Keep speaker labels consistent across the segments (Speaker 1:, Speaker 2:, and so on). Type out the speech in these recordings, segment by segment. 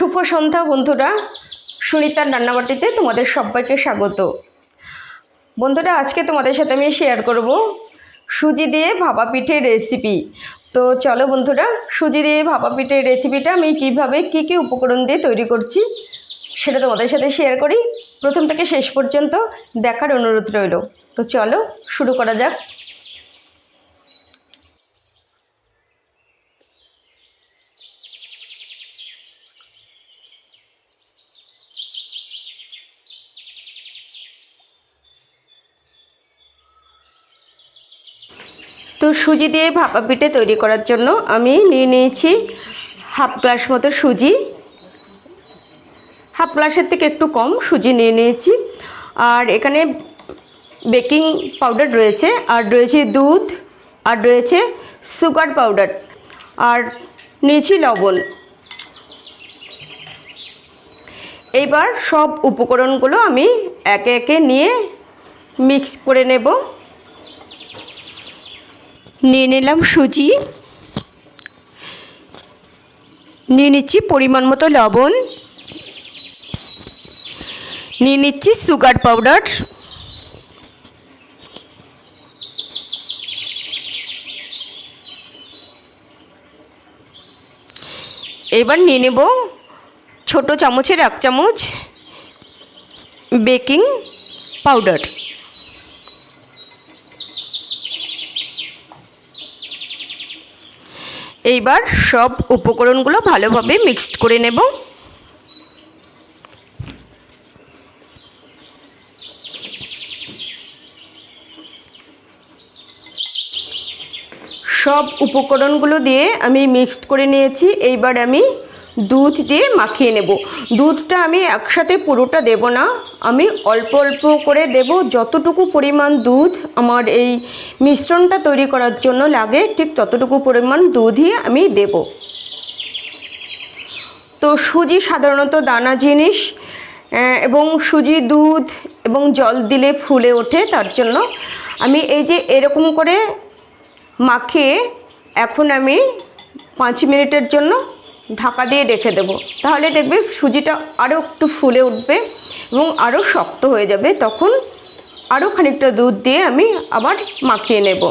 Speaker 1: শুভ সন্ধ্যা বন্ধুরা, সুনিতার রান্নাবাটিতে তোমাদের সবাইকে স্বাগত। বন্ধুরা, আজকে তোমাদের সাথে আমি শেয়ার করব সুজি দিয়ে ভাপা পিঠের রেসিপি। তো চলো বন্ধুরা, সুজি দিয়ে ভাপা পিঠের রেসিপিটা আমি কিভাবে কি উপকরণ দিয়ে তৈরি করছি সেটা তোমাদের সাথে শেয়ার করি। প্রথম থেকে শেষ পর্যন্ত দেখার অনুরোধ রইল। তো চলো শুরু করা যাক। তো সুজি দিয়ে ভাপা পিঠে তৈরি করার জন্য আমি নিয়ে নিয়েছি হাফ গ্লাস মতো সুজি, হাফ গ্লাসের থেকে একটু কম সুজি নিয়ে নিয়েছি। আর এখানে বেকিং পাউডার রয়েছে, আর রয়েছে দুধ, আর রয়েছে সুগার পাউডার, আর নিয়েছি লবণ। এইবার সব উপকরণগুলো আমি একে একে নিয়ে মিক্স করে নেব। নিয়ে নিলাম সুজি, নিয়ে নিচ্ছি পরিমাণ মতো লবণ, নিয়ে নিচ্ছি সুগার পাউডার, এবার নিয়ে নেব ছোট চামচের 1 চামচ বেকিং পাউডার। এইবার সব উপকরণগুলো ভালোভাবে মিক্সড করে নেব। সব উপকরণগুলো দিয়ে আমি মিক্সড করে নিয়েছি। এইবার আমি দুধ দিয়ে মাখিয়ে নেব। দুধটা আমি একসাথে পুরোটা দেব না, আমি অল্প অল্প করে দেব। যতটুকু পরিমাণ দুধ আমার এই মিশ্রণটা তৈরি করার জন্য লাগে, ঠিক ততটুকু পরিমাণ দুধই আমি দেব। তো সুজি সাধারণত দানা জিনিস, এবং সুজি দুধ এবং জল দিলে ফুলে ওঠে। তার জন্য আমি এই যে এরকম করে মাখিয়ে এখন আমি 5 মিনিটের জন্য ঢাকা দিয়ে রেখে দেব। তাহলে দেখবে সুজিটা আরও একটু ফুলে উঠবে এবং আরও শক্ত হয়ে যাবে। তখন আরও খানিকটা দুধ দিয়ে আমি আবার মাখিয়ে নেব।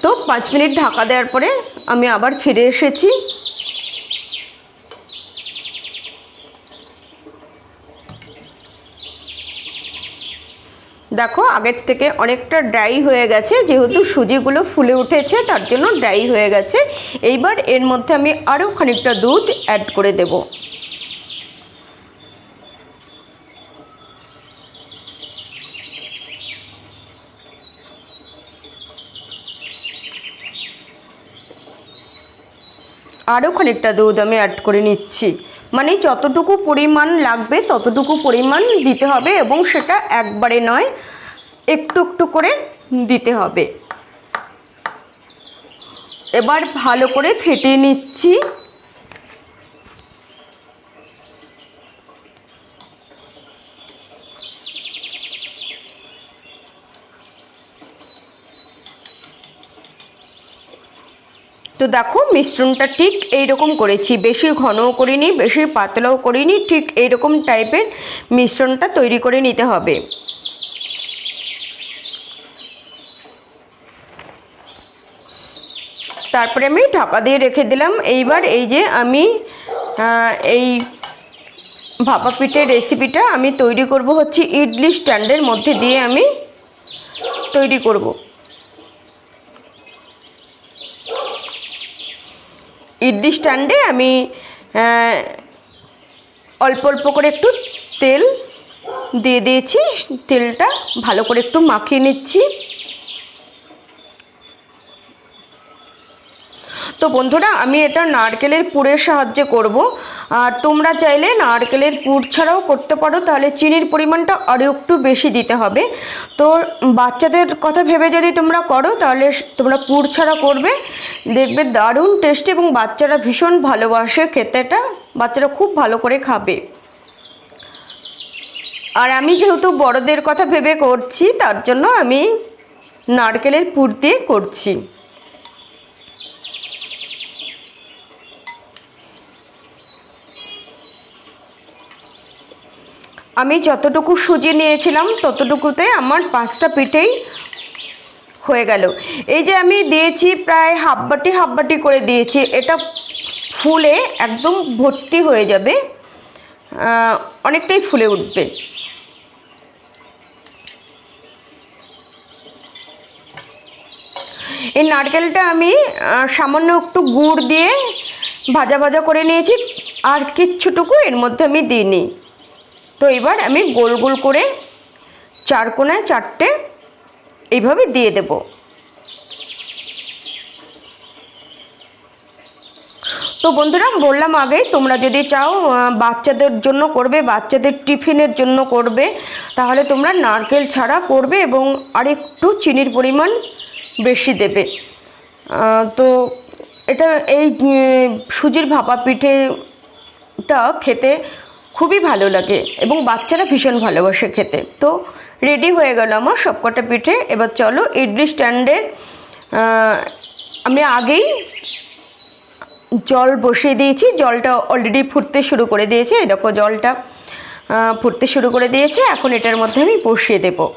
Speaker 1: তো 5 মিনিট ঢাকা দেওয়ার পরে আমি আবার ফিরে এসেছি। দেখো, আগের থেকে অনেকটা ড্রাই হয়ে গেছে, যেহেতু সুজিগুলো ফুলে উঠেছে তার জন্য ড্রাই হয়ে গেছে। এইবার এর মধ্যে আমি আরও খানিকটা দুধ অ্যাড করে দেব। আরও খানিকটা দুধ আমি অ্যাড করে নিচ্ছি। মানে যতটুকু পরিমাণ লাগবে ততটুকু পরিমাণ দিতে হবে, এবং সেটা একবারে নয়, একটু একটু করে দিতে হবে। এবার ভালো করে ফেটিয়ে নিচ্ছি। তো দেখো, মিশ্রণটা ঠিক এইরকম করেছি, বেশি ঘনও করিনি, বেশি পাতলাও করিনি, ঠিক এইরকম টাইপের মিশ্রণটা তৈরি করে নিতে হবে। তারপরে আমি ঢাকা দিয়ে রেখে দিলাম। এইবার এই যে আমি এই ভাপা পিঠের রেসিপিটা আমি তৈরি করব হচ্ছে ইডলি স্ট্যান্ডের মধ্যে দিয়ে আমি তৈরি করব। ইডলি স্ট্যান্ডে আমি অল্প অল্প করে একটু তেল দিয়ে দিয়েছি। তেলটা ভালো করে একটু মাখিয়ে নিচ্ছি। তো বন্ধুরা, আমি এটা নারকেলের পুরের সাহায্যে করব। আর তোমরা চাইলে নারকেলের পুর ছাড়াও করতে পারো, তাহলে চিনির পরিমাণটা আরও একটু বেশি দিতে হবে। তো বাচ্চাদের কথা ভেবে যদি তোমরা করো তাহলে তোমরা পুর ছাড়া করবে, দেখবে দারুণ টেস্টি, এবং বাচ্চারা ভীষণ ভালোবাসে খেতে। এটা বাচ্চারা খুব ভালো করে খাবে। আর আমি যেহেতু বড়দের কথা ভেবে করছি, তার জন্য আমি নারকেলের পুর দিয়ে করছি। আমি যতটুকু সুজি নিয়েছিলাম ততটুকুতে আমার 5টা পিঠেই হয়ে গেল। এই যে আমি দিয়েছি প্রায় হাফ বাটি করে দিয়েছি, এটা ফুলে একদম ভর্তি হয়ে যাবে, অনেকটাই ফুলে উঠবে। এই নারকেলটা আমি সামান্য একটু গুড় দিয়ে ভাজা ভাজা করে নিয়েছি, আর কিচ্ছুটুকু এর মধ্যে আমি দিইনি। তো এবার আমি গোল গোল করে 4 কোণায় 4টে এইভাবে দিয়ে দেব। তো বন্ধুরা, বললাম আগেই, তোমরা যদি চাও বাচ্চাদের জন্য করবে, বাচ্চাদের টিফিনের জন্য করবে, তাহলে তোমরা নারকেল ছাড়া করবে এবং আরেকটু চিনির পরিমাণ বেশি দেবে। তো এটা এই সুজির ভাপা পিঠেটা খেতে খুবই ভালো লাগে এবং বাচ্চারা ভীষণ ভালোবাসে খেতে। তো রেডি হয়ে গেল আমার সবকটা পিঠে। এবার চলো ইডলি স্ট্যান্ডে আমি আগেই জল বসিয়ে দিয়েছি, জলটা অলরেডি ফুটতে শুরু করে দিয়েছে। এই দেখো জলটা ফুটতে শুরু করে দিয়েছে। এখন এটার মধ্যে আমি বসিয়ে দেবো।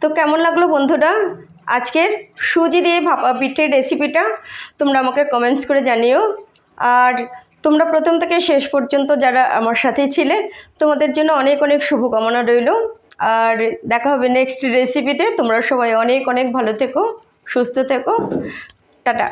Speaker 1: তো কেমন লাগলো বন্ধুরা আজকের সুজি দিয়ে ভাপা পিঠের রেসিপিটা? তোমরা আমাকে কমেন্টস করে জানিও। আর তোমরা প্রথম থেকে শেষ পর্যন্ত যারা আমার সাথেই ছিলে, তোমাদের জন্য অনেক অনেক শুভকামনা রইল। আর দেখা হবে নেক্সট রেসিপিতে। তোমরা সবাই অনেক অনেক ভালো থেকো, সুস্থ থেকো। টাটা।